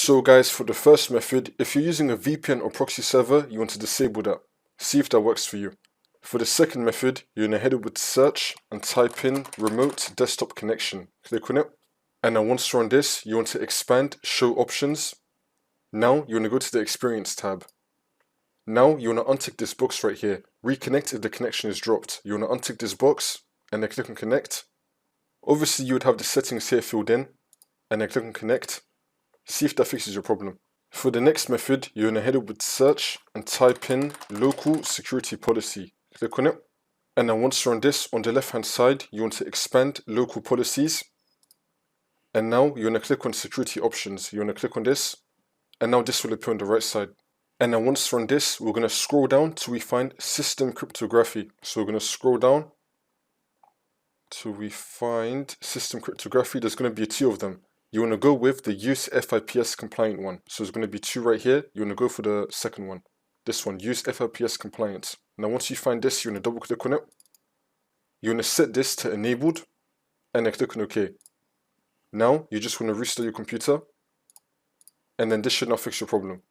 So guys, for the first method, if you're using a VPN or proxy server, you want to disable that. See if that works for you. For the second method, you're going to head over to search and type in remote desktop connection. Click on it. And then once you're on this, you want to expand show options. Now you want to go to the experience tab. Now you want to untick this box right here. Reconnect if the connection is dropped. You want to untick this box and then click on connect. Obviously you would have the settings here filled in and then click on connect. See if that fixes your problem. For the next method, you're going to head over to search and type in local security policy. Click on it. And then once you're on this, on the left hand side, you want to expand local policies. And now you're going to click on security options. You want to click on this. And now this will appear on the right side. And then once we're on this, we're going to scroll down till we find system cryptography. So we're going to scroll down till we find system cryptography. There's going to be 2 of them. You want to go with the use FIPS compliant one. So there's going to be 2 right here. You want to go for the second one. This one, use FIPS compliant. Now once you find this, you want to double click on it. You want to set this to enabled and then click on OK. Now you just want to restart your computer and then this should now fix your problem.